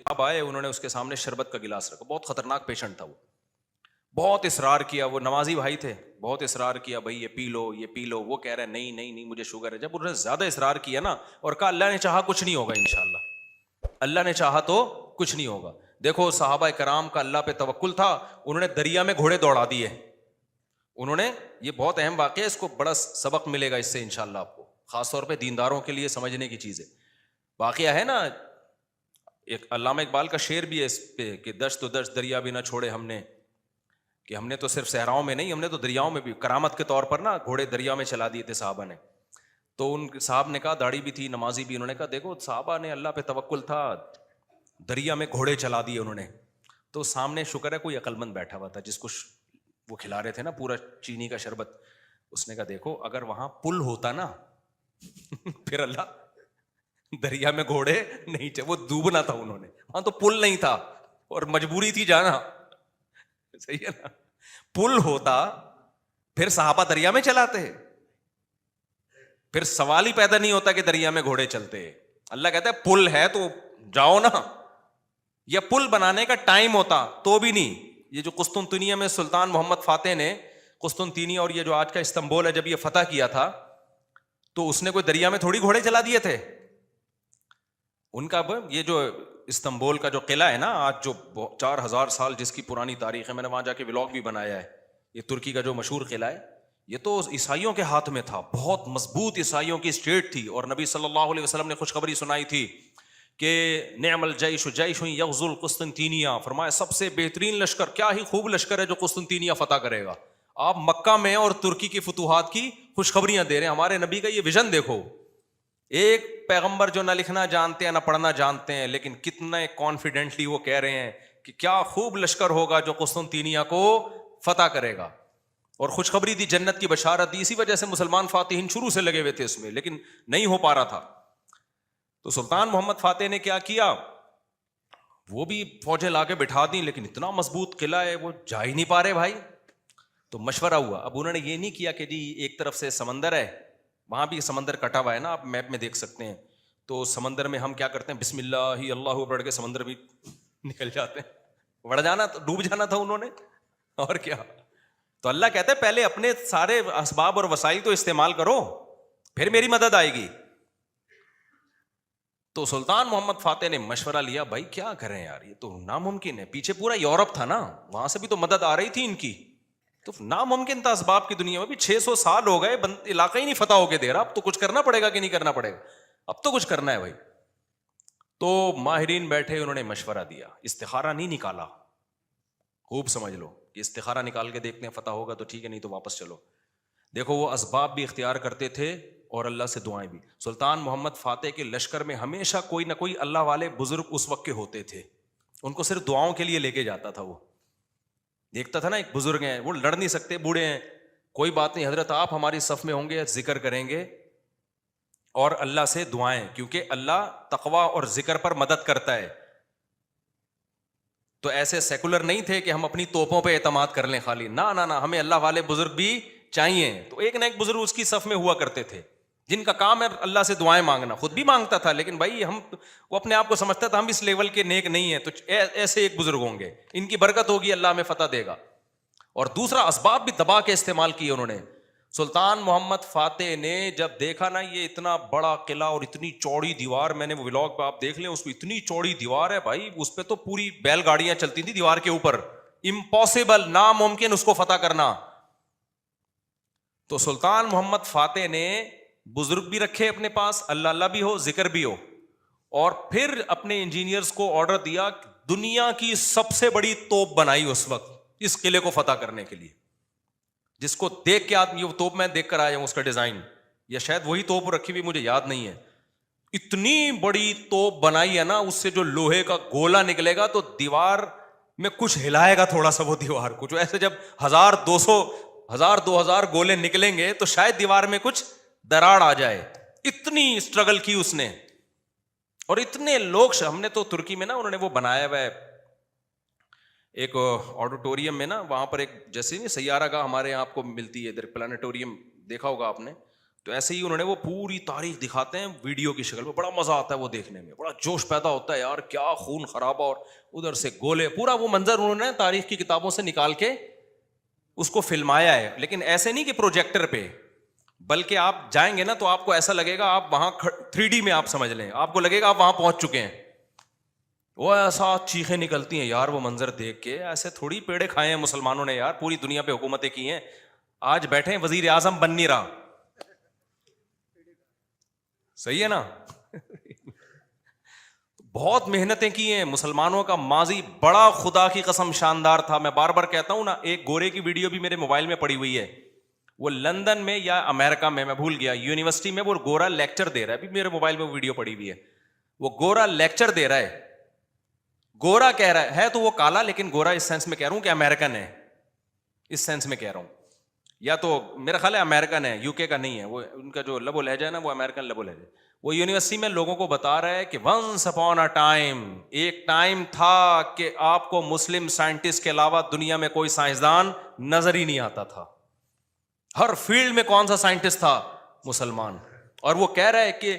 اب آئے, انہوں نے اس کے سامنے شربت کا گلاس رکھا, بہت خطرناک پیشنٹ تھا وہ, بہت اصرار کیا, وہ نمازی بھائی تھے, بہت اصرار کیا بھائی یہ پی لو یہ پی لو, وہ کہہ رہے نہیں نہیں نہیں مجھے شوگر ہے. جب انہوں نے زیادہ اصرار کیا نا اور کہا اللہ نے چاہا کچھ نہیں ہوگا انشاءاللہ, اللہ نے چاہا تو کچھ نہیں ہوگا. دیکھو صحابہ کرام کا اللہ پہ توکل تھا, انہوں نے دریا میں گھوڑے دوڑا دیے, انہوں نے, یہ بہت اہم واقعہ ہے, اس کو بڑا سبق ملے گا اس سے انشاءاللہ آپ کو, خاص طور پہ دینداروں کے لیے سمجھنے کی چیز ہے. واقعہ ہے نا, ایک علامہ اقبال کا شعر بھی ہے اس پہ کہ دشت و دشت دریا بھی نہ چھوڑے ہم نے, کہ ہم نے تو صرف صحراؤں میں نہیں, ہم نے تو دریاؤں میں بھی کرامت کے طور پر نا گھوڑے دریا میں چلا دیے تھے صحابہ نے. تو ان صاحب نے کہا, داڑھی بھی تھی نمازی بھی, انہوں نے کہا دیکھو صحابہ نے اللہ پہ توکل تھا, دریا میں گھوڑے چلا دیے انہوں نے. تو سامنے شکر ہے کوئی عقل مند بیٹھا ہوا تھا جس کو وہ کھلا رہے تھے نا پورا چینی کا شربت, اس نے کہا دیکھو اگر وہاں پل ہوتا نا پھر اللہ دریا میں گھوڑے نہیں, وہ ڈوبنا تھا انہوں نے, وہاں تو پل نہیں تھا اور مجبوری تھی جانا, صحیح ہے نا, پل ہوتا پھر صحابہ دریا میں چلاتے, پھر سوال ہی پیدا نہیں ہوتا کہ دریا میں گھوڑے چلتے. اللہ کہتا ہے پل ہے تو جاؤ نا, یا پل بنانے کا ٹائم ہوتا تو بھی نہیں. یہ جو قسطنطنیہ میں سلطان محمد فاتح نے قسطنطنیہ اور یہ جو آج کا استنبول ہے جب یہ فتح کیا تھا تو اس نے کوئی دریا میں تھوڑی گھوڑے چلا دیے تھے. ان کا یہ جو استنبول کا جو قلعہ ہے نا آج جو 4000 سال جس کی پرانی تاریخ ہے, میں نے وہاں جا کے ولاگ بھی بنایا ہے, یہ ترکی کا جو مشہور قلعہ ہے, یہ تو عیسائیوں کے ہاتھ میں تھا, بہت مضبوط عیسائیوں کی اسٹیٹ تھی, اور نبی صلی اللہ علیہ وسلم نے خوشخبری سنائی تھی کہ نعم الجیش جیش یغزو القسطنطینیہ, فرمایا سب سے بہترین لشکر, کیا ہی خوب لشکر ہے جو قسطنطینیہ فتح کرے گا. آپ مکہ میں اور ترکی کی فتوحات کی خوشخبریاں دے رہے ہیں. ہمارے نبی کا یہ ویژن دیکھو, ایک پیغمبر جو نہ لکھنا جانتے ہیں نہ پڑھنا جانتے ہیں, لیکن کتنے کانفیڈنٹلی وہ کہہ رہے ہیں کہ کیا خوب لشکر ہوگا جو قسطنطینیہ کو فتح کرے گا, اور خوشخبری دی, جنت کی بشارت دی. اسی وجہ سے مسلمان فاتحین شروع سے لگے ہوئے تھے اس میں, لیکن نہیں ہو پا رہا تھا. تو سلطان محمد فاتح نے کیا کیا, وہ بھی فوجیں لا کے بٹھا دیں, لیکن اتنا مضبوط قلعہ ہے وہ جا ہی نہیں پا رہے بھائی. تو مشورہ ہوا, اب انہوں نے یہ نہیں کیا کہ جی ایک طرف سے سمندر ہے, وہاں بھی سمندر کٹا ہوا ہے نا, آپ میپ میں دیکھ سکتے ہیں, تو سمندر میں ہم کیا کرتے ہیں بسم اللہ اللہ پڑھ کے سمندر بھی نکل جاتے ہیں, بڑھ جانا ڈوب جانا تھا انہوں نے, اور کیا. تو اللہ کہتا ہے پہلے اپنے سارے اسباب اور وسائل تو استعمال کرو, پھر میری مدد آئے گی. تو سلطان محمد فاتح نے مشورہ لیا, بھائی کیا کریں یار, یہ تو ناممکن ہے, پیچھے پورا یورپ تھا نا, وہاں سے بھی تو مدد آ رہی تھی ان کی, تو ناممکن تھا اسباب کی دنیا میں بھی. 600 سال ہو گئے, علاقہ ہی نہیں فتح ہو کے دے رہا, اب تو کچھ کرنا پڑے گا کہ نہیں کرنا پڑے گا, اب تو کچھ کرنا ہے بھائی. تو ماہرین بیٹھے, انہوں نے مشورہ دیا, استخارہ نہیں نکالا, خوب سمجھ لو کہ استخارہ نکال کے دیکھتے ہیں فتح ہوگا تو ٹھیک ہے, نہیں تو واپس چلو. دیکھو وہ اسباب بھی اختیار کرتے تھے اور اللہ سے دعائیں بھی. سلطان محمد فاتح کے لشکر میں ہمیشہ کوئی نہ کوئی اللہ والے بزرگ اس وقت کے ہوتے تھے, ان کو صرف دعاؤں کے لیے لے کے جاتا تھا. وہ دیکھتا تھا نا ایک بزرگ ہیں, وہ لڑ نہیں سکتے, بوڑھے ہیں, کوئی بات نہیں حضرت آپ ہماری صف میں ہوں گے, ذکر کریں گے اور اللہ سے دعائیں, کیونکہ اللہ تقوی اور ذکر پر مدد کرتا ہے. تو ایسے سیکولر نہیں تھے کہ ہم اپنی توپوں پہ اعتماد کر لیں خالی, نہ نہ نہ, ہمیں اللہ والے بزرگ بھی چاہیے. تو ایک نہ ایک بزرگ اس کی صف میں ہوا کرتے تھے جن کا کام ہے اللہ سے دعائیں مانگنا. خود بھی مانگتا تھا, لیکن بھائی وہ اپنے آپ کو سمجھتا تھا ہم اس لیول کے نیک نہیں ہیں, تو ایسے ایک بزرگ ہوں گے, ان کی برکت ہوگی, اللہ ہمیں فتح دے گا. اور دوسرا اسباب بھی دبا کے استعمال کیے انہوں نے. سلطان محمد فاتح نے جب دیکھا نا یہ اتنا بڑا قلعہ اور اتنی چوڑی دیوار, میں نے وہ ولاگ پہ آپ دیکھ لیں, اس پہ اتنی چوڑی دیوار ہے بھائی, اس پہ تو پوری بیل گاڑیاں چلتی تھی دیوار کے اوپر, امپاسبل, ناممکن اس کو فتح کرنا. تو سلطان محمد فاتح نے بزرگ بھی رکھے اپنے پاس, اللہ اللہ بھی ہو, ذکر بھی ہو, اور پھر اپنے انجینئرز کو آرڈر دیا, دنیا کی سب سے بڑی توپ بنائی اس وقت اس قلعے کو فتح کرنے کے لیے, جس کو دیکھ کے آدمی, وہ توپ میں دیکھ کر آیا ہوں اس کا ڈیزائن, یا شاید وہی توپ رکھی ہوئی مجھے یاد نہیں ہے. اتنی بڑی توپ بنائی ہے نا, اس سے جو لوہے کا گولا نکلے گا تو دیوار میں کچھ ہلائے گا تھوڑا سا, وہ دیوار کچھ ایسے, جب 1000-2000 گولے نکلیں گے تو شاید دیوار میں کچھ دراڑ آ جائے. اتنی اسٹرگل کی اس نے, اور اتنے لوگ, ہم نے تو ترکی میں نا انہوں نے وہ بنایا ہوا ہے ایک آڈیٹوریم میں نا, وہاں پر ایک جیسے نہیں سیارہ گاہ ہمارے یہاں آپ کو ملتی ہے ادھر, پلانیٹوریم دیکھا ہوگا آپ نے, تو ایسے ہی انہوں نے وہ پوری تاریخ دکھاتے ہیں ویڈیو کی شکل میں, بڑا مزہ آتا ہے وہ دیکھنے میں, بڑا جوش پیدا ہوتا ہے یار, کیا خون خرابہ, اور ادھر سے گولے, پورا وہ منظر انہوں نے تاریخ کی کتابوں سے نکال کے اس کو فلمایا ہے. لیکن ایسے نہیں کہ پروجیکٹر پہ, بلکہ آپ جائیں گے نا تو آپ کو ایسا لگے گا آپ وہاں 3D میں آپ سمجھ لیں, آپ کو لگے گا آپ وہاں پہنچ چکے ہیں. وہ ایسا چیخیں نکلتی ہیں یار وہ منظر دیکھ کے, ایسے تھوڑی پیڑے کھائے ہیں مسلمانوں نے یار, پوری دنیا پہ حکومتیں کی ہیں, آج بیٹھے ہیں وزیر اعظم بن نہیں رہا, صحیح ہے نا. بہت محنتیں کی ہیں مسلمانوں کا ماضی بڑا خدا کی قسم شاندار تھا. میں بار بار کہتا ہوں نا, ایک گورے کی ویڈیو بھی میرے موبائل میں پڑی ہوئی ہے, وہ لندن میں یا امریکہ میں بھول گیا, یونیورسٹی میں وہ گورا لیکچر دے رہا ہے, ابھی میرے موبائل میں ویڈیو پڑی ہوئی ہے, وہ گورا لیکچر دے رہا ہے, گورا کہہ رہا ہے تو وہ کالا, لیکن گورا اس سینس میں کہہ رہا ہوں کہ امریکن ہے, اس سینس میں کہہ رہا ہوں, یا تو میرا خیال ہے امریکن ہے, یو کے کا نہیں ہے, وہ ان کا جو لب و لہجہ ہے نا وہ امریکن لب و لہجہ. وہ یونیورسٹی میں لوگوں کو بتا رہا ہے کہ ونس اپون اے ٹائم, ایک ٹائم تھا کہ آپ کو مسلم سائنٹسٹ کے علاوہ دنیا میں کوئی سائنسدان نظر ہی نہیں آتا تھا, ہر فیلڈ میں کون سا سائنٹسٹ تھا, مسلمان. اور وہ کہہ رہا ہے کہ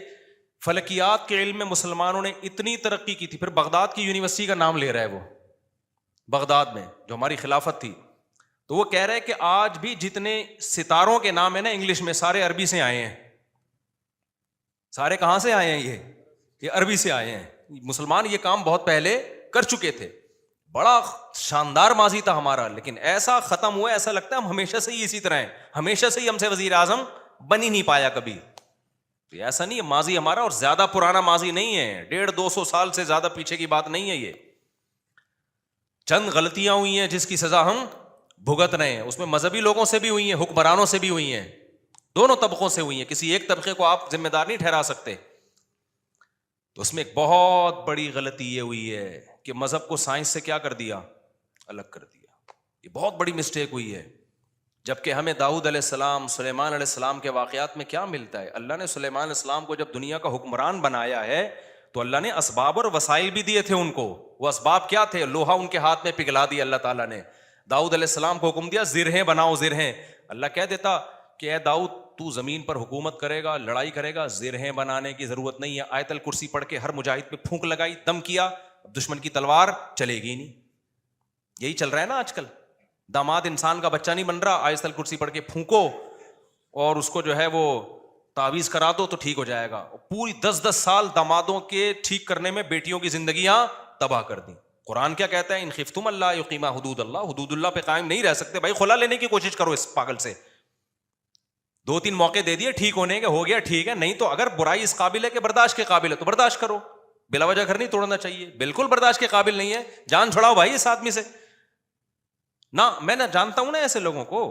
فلکیات کے علم میں مسلمانوں نے اتنی ترقی کی تھی. پھر بغداد کی یونیورسٹی کا نام لے رہا ہے وہ, بغداد میں جو ہماری خلافت تھی, تو وہ کہہ رہے ہیں کہ آج بھی جتنے ستاروں کے نام ہیں نا انگلش میں, سارے عربی سے آئے ہیں. سارے کہاں سے آئے ہیں, یہ عربی سے آئے ہیں. مسلمان یہ کام بہت پہلے کر چکے تھے, بڑا شاندار ماضی تھا ہمارا, لیکن ایسا ختم ہوا, ایسا لگتا ہے ہم ہمیشہ سے ہی اسی طرح ہیں, ہمیشہ سے ہی ہم سے وزیر اعظم بن ہی نہیں پایا کبھی. تو ایسا نہیں ہے, ماضی ہمارا اور زیادہ پرانا ماضی نہیں ہے, 150-200 سال سے زیادہ پیچھے کی بات نہیں ہے. یہ چند غلطیاں ہوئی ہیں جس کی سزا ہم بھگت رہے ہیں, اس میں مذہبی لوگوں سے بھی ہوئی ہیں, حکمرانوں سے بھی ہوئی ہیں, دونوں طبقوں سے ہوئی ہیں, کسی ایک طبقے کو آپ ذمہ دار نہیں ٹھہرا سکتے. تو اس میں ایک بہت بڑی غلطی یہ ہوئی ہے کہ مذہب کو سائنس سے کیا کر دیا, الگ کر دیا. یہ بہت بڑی مسٹیک ہوئی ہے. جبکہ ہمیں داؤد علیہ السلام, سلیمان علیہ السلام کے واقعات میں کیا ملتا ہے, اللہ نے سلیمان علیہ السلام کو جب دنیا کا حکمران بنایا ہے تو اللہ نے اسباب اور وسائل بھی دیے تھے ان کو. وہ اسباب کیا تھے, لوہا ان کے ہاتھ میں پگھلا دیا اللہ تعالیٰ نے. داؤد علیہ السلام کو حکم دیا زرہیں بناؤ, زرہیں. اللہ کہہ دیتا کہ اے داؤد تو زمین پر حکومت کرے گا, لڑائی کرے گا, زرہیں بنانے کی ضرورت نہیں ہے. آیت الکرسی پڑھ کے ہر مجاہد پہ پھونک لگائی, دم کیا, دشمن کی تلوار چلے گی نہیں. یہی چل رہا ہے نا آج کل, داماد انسان کا بچہ نہیں بن رہا, آیت الکرسی پڑھ کے پھونکو اور اس کو جو ہے وہ تعویذ کرا دو تو ٹھیک ہو جائے گا. پوری 10-10 سال دامادوں کے ٹھیک کرنے میں بیٹیوں کی زندگیاں تباہ کر دیں. قرآن کیا کہتا ہے, ان خفتم اللہ یقیما حدود اللہ, حدود اللہ پہ قائم نہیں رہ سکتے بھائی, خلا لینے کی کوشش کرو اس پاگل سے. 2-3 موقع دے دیے ٹھیک ہونے کے, ہو گیا ٹھیک ہے, نہیں تو اگر برائی اس قابل ہے کہ برداشت کے قابل ہے تو برداشت کرو, بلا وجہ گھر نہیں توڑنا چاہیے. بالکل برداشت کے قابل نہیں ہے, جان چھڑاؤ بھائی اس آدمی سے. نہ میں نہ جانتا ہوں نا ایسے لوگوں کو,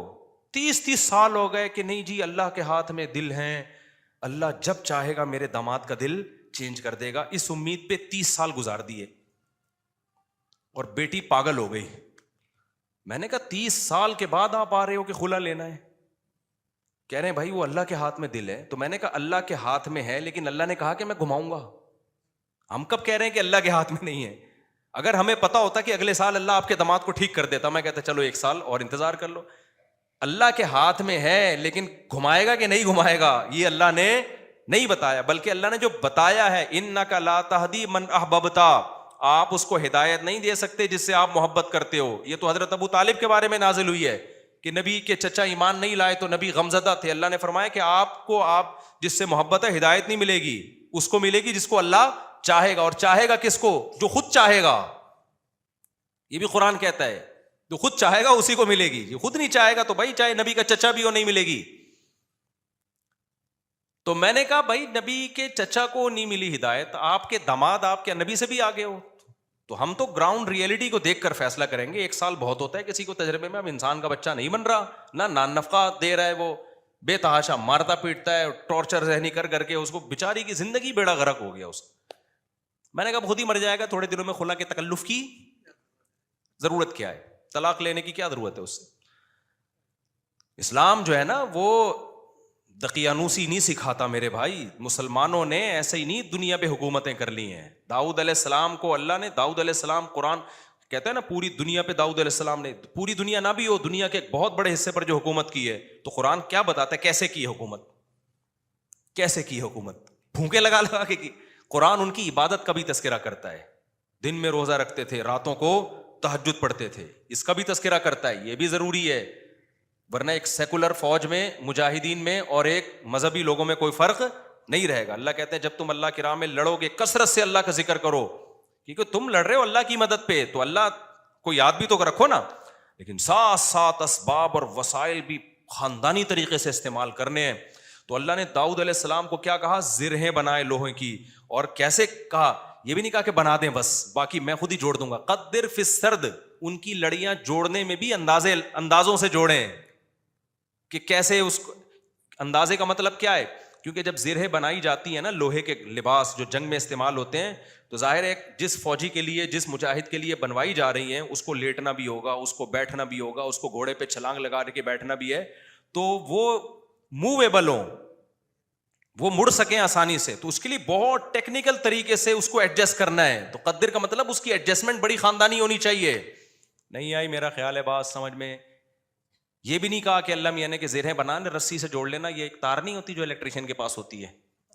30 سال ہو گئے کہ نہیں جی اللہ کے ہاتھ میں دل ہیں, اللہ جب چاہے گا میرے داماد کا دل چینج کر دے گا. اس امید پہ 30 سال گزار دیے اور بیٹی پاگل ہو گئی. میں نے کہا 30 سال کے بعد آپ آ رہے ہو کہ خلا لینا ہے. کہہ رہے ہیں بھائی وہ اللہ کے ہاتھ میں دل ہے. تو میں نے کہا اللہ کے ہاتھ میں ہے, لیکن اللہ نے کہا کہ میں گھماؤں گا. ہم کب کہہ رہے ہیں کہ اللہ کے ہاتھ میں نہیں ہے؟ اگر ہمیں پتا ہوتا کہ اگلے سال اللہ آپ کے داماد کو ٹھیک کر دیتا, میں کہتا چلو 1 سال اور انتظار کر لو. اللہ کے ہاتھ میں ہے, لیکن گھمائے گا کہ نہیں گھمائے گا یہ اللہ نے نہیں بتایا. بلکہ اللہ نے جو بتایا ہے, انک لا تہدی من احببت, آپ اس کو ہدایت نہیں دے سکتے جس سے آپ محبت کرتے ہو. یہ تو حضرت ابو طالب کے بارے میں نازل ہوئی ہے کہ نبی کے چچا ایمان نہیں لائے تو نبی غمزدہ تھے. اللہ نے فرمایا کہ آپ جس سے محبت ہے ہدایت نہیں ملے گی, اس کو ملے گی جس کو اللہ چاہے گا. اور چاہے گا کس کو؟ جو خود چاہے گا. یہ بھی قرآن کہتا ہے جو خود چاہے گا اسی کو ملے گی, جو خود نہیں چاہے گا تو بھائی چاہے نبی کا چچا بھی ہو نہیں ملے گی. تو میں نے کہا بھائی نبی کے چچا کو نہیں ملی ہدایت, آپ کے داماد آپ کے نبی سے بھی آگے ہو, تو ہم تو گراؤنڈ ریئلٹی کو دیکھ کر فیصلہ کریں گے. 1 سال بہت ہوتا ہے کسی کو تجربے میں. اب انسان کا بچہ نہیں بن رہا, نہ نان نفقہ دے رہا ہے, وہ بے تحاشا مارتا پیٹتا ہے, ٹارچر ذہنی کر کے اس کو بیچاری کی زندگی بیڑا غرق ہو گیا اس. میں نے کہا خود ہی مر جائے گا, تھوڑے دنوں میں خلا کے تکلف کی ضرورت کیا ہے, طلاق لینے کی کیا ضرورت ہے اس سے. اسلام جو ہے نا وہ دقیانوسی نہیں سکھاتا میرے بھائی. مسلمانوں نے ایسے ہی نہیں دنیا پہ حکومتیں کر لی ہیں. داؤد علیہ السلام کو اللہ نے, داؤد علیہ السلام, قرآن کہتا ہے نا پوری دنیا پہ داؤد علیہ السلام نے, پوری دنیا نہ بھی ہو, دنیا کے ایک بہت بڑے حصے پر جو حکومت کی ہے, تو قرآن کیا بتاتا ہے کیسے کی حکومت. کیسے کی حکومت؟ پھونکے لگا لگا کے کی. قرآن ان کی عبادت کا بھی تذکرہ کرتا ہے. دن میں روزہ رکھتے تھے, راتوں کو تہجد پڑھتے تھے, اس کا بھی تذکرہ کرتا ہے. یہ بھی ضروری ہے, ورنہ ایک سیکولر فوج میں, مجاہدین میں اور ایک مذہبی لوگوں میں کوئی فرق نہیں رہے گا. اللہ کہتے ہیں جب تم اللہ کی راہ میں لڑو گے کثرت سے اللہ کا ذکر کرو, کیونکہ تم لڑ رہے ہو اللہ کی مدد پہ, تو اللہ کو یاد بھی تو رکھو نا. لیکن ساتھ ساتھ اسباب اور وسائل بھی خاندانی طریقے سے استعمال کرنے ہیں. تو اللہ نے داؤد علیہ السلام کو کیا کہا؟ زرہیں بنائے لوہے کی. اور کیسے کہا؟ یہ بھی نہیں کہا کہ بنا دیں بس, باقی میں خود ہی جوڑ دوں گا. قدر فی السرد, ان کی لڑیاں جوڑنے میں بھی اندازوں سے جوڑیں کہ کیسے اس اندازے کا مطلب کیا ہے. کیونکہ جب زرہیں بنائی جاتی ہیں نا, لوہے کے لباس جو جنگ میں استعمال ہوتے ہیں, تو ظاہر ہے جس فوجی کے لیے, جس مجاہد کے لیے بنوائی جا رہی ہیں, اس کو لیٹنا بھی ہوگا, اس کو بیٹھنا بھی ہوگا, اس کو گھوڑے پہ چھلانگ لگا کے بیٹھنا بھی ہے, تو وہ موویبل ہوں, وہ مڑ سکیں آسانی سے. تو اس کے لیے بہت ٹیکنیکل طریقے سے اس کو ایڈجسٹ کرنا ہے. تو قدر کا مطلب اس کی ایڈجسٹمنٹ بڑی خاندانی ہونی چاہیے. نہیں آئی میرا خیال ہے بات سمجھ میں؟ یہ بھی نہیں کہا کہ اللہ میاں نے کہ زرہیں بنانے رسی سے جوڑ لینا. یہ ایک تار نہیں ہوتی جو الیکٹریشین کے پاس ہوتی ہے,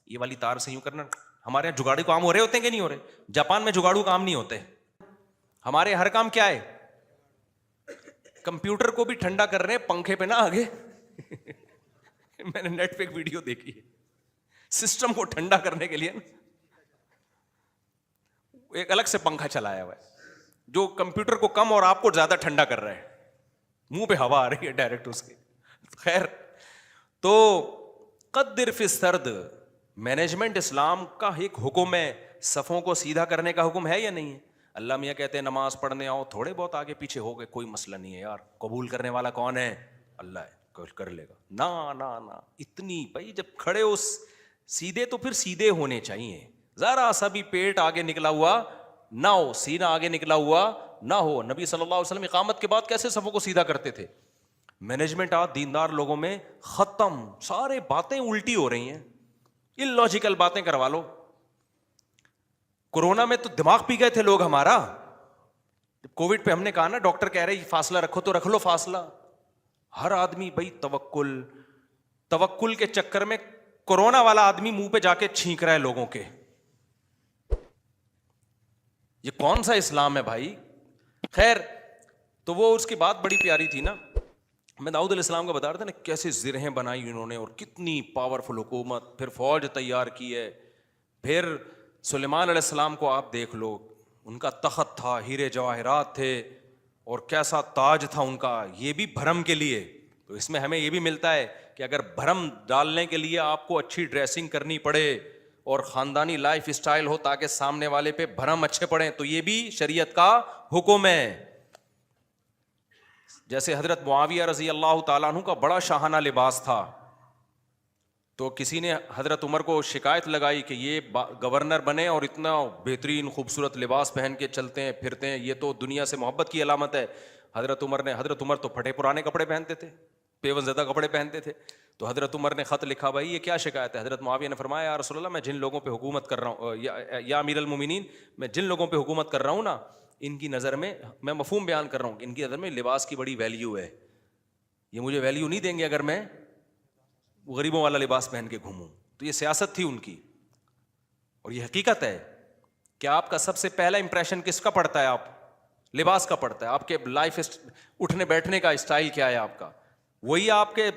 یہ والی تار سے یوں کرنا. ہمارے یہاں جگاڑو کام ہو رہے ہوتے ہیں کہ نہیں ہو رہے؟ جاپان میں جگاڑو کام نہیں ہوتے. ہمارے ہر کام کیا ہے؟ کمپیوٹر کو بھی ٹھنڈا کر رہے ہیں پنکھے پہ نا آگے. میں نے نیٹ پہ ایک ویڈیو دیکھی ہے, سسٹم کو ٹھنڈا کرنے کے لیے ایک الگ سے پنکھا چلایا ہوا ہے جو کمپیوٹر کو کم اور آپ کو زیادہ ٹھنڈا کر رہا ہے. منہ پہ ہوا آ رہی ہے ڈائریکٹ اس کی. خیر, تو قدر فی السرد, مینجمنٹ اسلام کا ایک حکم ہے. صفوں کو سیدھا کرنے کا حکم ہے یا نہیں ہے؟ اللہ میاں کہتے ہیں نماز پڑھنے آؤ, تھوڑے بہت آگے پیچھے ہو گئے کوئی مسئلہ نہیں ہے یار, قبول کرنے والا کون ہے؟ اللہ ہے, کر لے گا. نا اتنی بھائی جب کھڑے ہو سیدھے تو پھر سیدھے ہونے چاہیے. ذرا سا بھی پیٹ آگے نکلا ہوا نہ ہو, سینہ آگے نکلا ہوا نہ ہو. نبی صلی اللہ علیہ وسلم اقامت کے بعد کیسے صفوں کو سیدھا کرتے تھے؟ مینجمنٹ آج دیندار لوگوں میں ختم, سارے باتیں الٹی ہو رہی ہیں, اللاجیکل باتیں کروا لو. کورونا میں تو دماغ پی گئے تھے لوگ ہمارا. کووڈ پہ ہم نے کہا نا, ڈاکٹر کہہ رہے فاصلہ رکھو تو رکھ لو فاصلہ. ہر آدمی بھائی توکل کے چکر میں کورونا والا آدمی منہ پہ جا کے چھینک رہا ہے لوگوں کے. یہ کون سا اسلام ہے بھائی؟ خیر, تو وہ اس کی بات بڑی پیاری تھی نا. میں داؤد علیہ السلام کا بتا رہا تھا نا کیسے زرہیں بنائی انہوں نے اور کتنی پاورفل حکومت, پھر فوج تیار کی ہے. پھر سلیمان علیہ السلام کو آپ دیکھ لو, ان کا تخت تھا, ہیرے جواہرات تھے, اور کیسا تاج تھا ان کا, یہ بھی بھرم کے لیے. تو اس میں ہمیں یہ بھی ملتا ہے کہ اگر بھرم ڈالنے کے لیے آپ کو اچھی ڈریسنگ کرنی پڑے اور خاندانی لائف اسٹائل ہو تاکہ سامنے والے پہ بھرم اچھے پڑیں, تو یہ بھی شریعت کا حکم ہے. جیسے حضرت معاویہ رضی اللہ تعالیٰ عنہ کا بڑا شاہانہ لباس تھا, تو کسی نے حضرت عمر کو شکایت لگائی کہ یہ گورنر بنے اور اتنا بہترین خوبصورت لباس پہن کے چلتے ہیں پھرتے ہیں, یہ تو دنیا سے محبت کی علامت ہے. حضرت عمر تو پھٹے پرانے کپڑے پہنتے تھے, پیون زدہ کپڑے پہنتے تھے. تو حضرت عمر نے خط لکھا, بھائی یہ کیا شکایت ہے؟ حضرت معاویہ نے فرمایا یا رسول اللہ, میں جن لوگوں پہ حکومت کر رہا ہوں, یا امیر المومنین, میں جن لوگوں پہ حکومت کر رہا ہوں نا, ان کی نظر میں, میں مفہوم بیان کر رہا ہوں, ان کی نظر میں لباس کی بڑی ویلیو ہے. یہ مجھے ویلیو نہیں دیں گے اگر میں غریبوں والا لباس پہن کے گھوموں. تو یہ سیاست تھی ان کی, اور یہ حقیقت ہے کہ آپ کا سب سے پہلا امپریشن کس کا پڑتا ہے؟ آپ لباس کا پڑتا ہے. آپ کے لائف اٹھنے بیٹھنے کا اسٹائل کیا ہے آپ کا, وہی آپ کے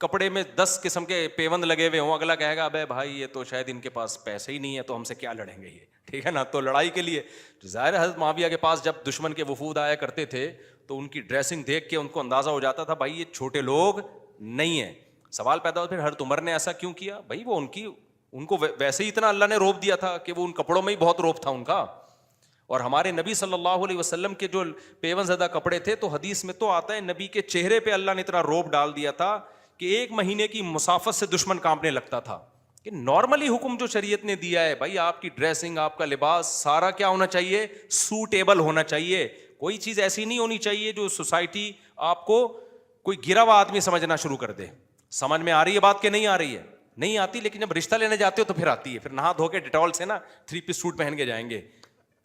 کپڑے میں 10 قسم کے پیوند لگے ہوئے ہوں, اگلا کہے گا ابے بھائی یہ تو شاید ان کے پاس پیسے ہی نہیں ہے تو ہم سے کیا لڑیں گے یہ, ٹھیک ہے نا. تو لڑائی کے لیے ظاہر حضرت معاویہ کے پاس جب دشمن کے وفود آیا کرتے تھے تو ان کی ڈریسنگ دیکھ کے ان کو اندازہ ہو جاتا تھا بھائی یہ چھوٹے لوگ نہیں ہیں. سوال پیدا ہوتا پھر حضرت عمر نے ایسا کیوں کیا؟ بھائی وہ ان کو ویسے ہی اتنا اللہ نے روب دیا تھا کہ وہ ان کپڑوں میں ہی بہت روب تھا ان کا. اور ہمارے نبی صلی اللہ علیہ وسلم کے جو پیون زدہ کپڑے تھے, تو حدیث میں تو آتا ہے نبی کے چہرے پہ اللہ نے اتنا روب ڈال دیا تھا کہ 1 مہینے کی مسافت سے دشمن کانپنے لگتا تھا. کہ نارملی حکم جو شریعت نے دیا ہے بھائی, آپ کی ڈریسنگ, آپ کا لباس سارا کیا ہونا چاہیے؟ سوٹیبل ہونا چاہیے. کوئی چیز ایسی نہیں ہونی چاہیے جو سوسائٹی آپ کو کوئی گرا ہوا آدمی سمجھنا شروع کر دے. سمجھ میں آ رہی ہے بات کہ نہیں آ رہی ہے؟ نہیں آتی, لیکن جب رشتہ لینے جاتے ہو تو پھر آتی ہے. پھر نہا دھو کے ڈیٹول سے نا 3 پیس سوٹ پہن کے جائیں گے,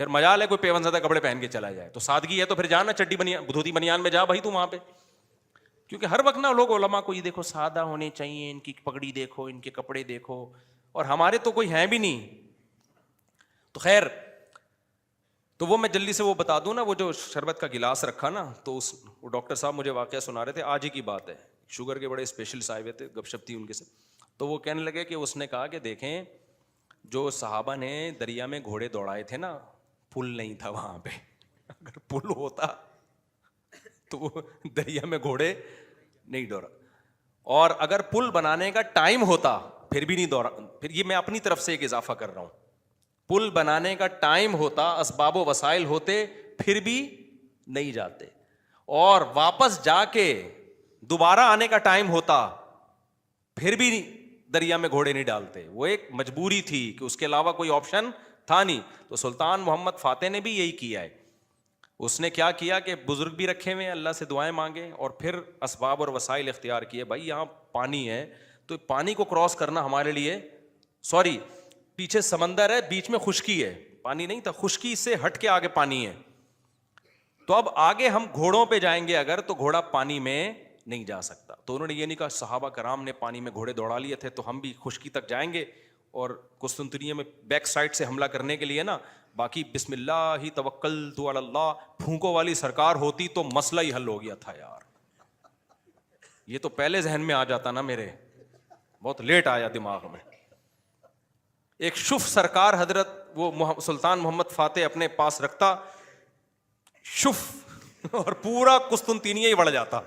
پھر مجال ہے کوئی پیون زدہ کپڑے پہن کے چلا جائے. تو سادگی ہے تو پھر جانا چڈی دھوتی بنیان میں جا بھائی تو وہاں پہ, کیونکہ ہر وقت نا لوگ علماء کو یہ دیکھو سادہ ہونے چاہیے، ان کی پگڑی دیکھو، ان کے کپڑے دیکھو، اور ہمارے تو کوئی ہیں بھی نہیں. تو خیر، تو وہ میں جلدی سے وہ بتا دوں نا، وہ جو شربت کا گلاس رکھا نا، تو وہ ڈاکٹر صاحب مجھے واقعہ سنا رہے تھے، آج ہی کی بات ہے، شوگر کے بڑے اسپیشلسٹ آئے ہوئے تھے، گپ شپ تھی ان کے سے. تو وہ کہنے لگے کہ اس نے کہا کہ دیکھیں جو صحابہ نے دریا میں گھوڑے دوڑائے تھے نا، پل نہیں تھا وہاں پہ، اگر پل ہوتا تو وہ دریا میں گھوڑے نہیں دوڑا، اور اگر پل بنانے کا ٹائم ہوتا پھر بھی نہیں دوڑا. پھر یہ میں اپنی طرف سے ایک اضافہ کر رہا ہوں، پل بنانے کا ٹائم ہوتا، اسباب و وسائل ہوتے، پھر بھی نہیں جاتے، اور واپس جا کے دوبارہ آنے کا ٹائم ہوتا پھر بھی دریا میں گھوڑے نہیں ڈالتے. وہ ایک مجبوری تھی کہ اس کے علاوہ کوئی آپشن تھا نہیں. تو سلطان محمد فاتح نے بھی یہی کیا ہے. اس نے کیا کیا کہ بزرگ بھی رکھے ہوئے، اللہ سے دعائیں مانگے، اور پھر اسباب اور وسائل اختیار کیے. بھائی یہاں پانی ہے تو پانی کو کراس کرنا ہمارے لیے، سوری پیچھے سمندر ہے، بیچ میں خشکی ہے، پانی نہیں تھا، خشکی سے ہٹ کے آگے پانی ہے. تو اب آگے ہم گھوڑوں پہ جائیں گے اگر، تو گھوڑا پانی میں نہیں جا سکتا. تو انہوں نے یہ نہیں کہا صحابہ کرام نے پانی میں گھوڑے دوڑا لیے تھے تو ہم بھی خشکی تک جائیں گے، اور قسطنطنیہ میں بیک سائڈ سے حملہ کرنے کے لیے نا، باقی بسم اللہ ہی توکلت علی اللہ پھونکوں والی سرکار ہوتی تو مسئلہ ہی حل ہو گیا تھا یار. یہ تو پہلے ذہن میں آ جاتا نا، میرے بہت لیٹ آیا دماغ میں. ایک شف سرکار حضرت وہ سلطان محمد فاتح اپنے پاس رکھتا شف، اور پورا قسطنطنیہ ہی بڑھ جاتا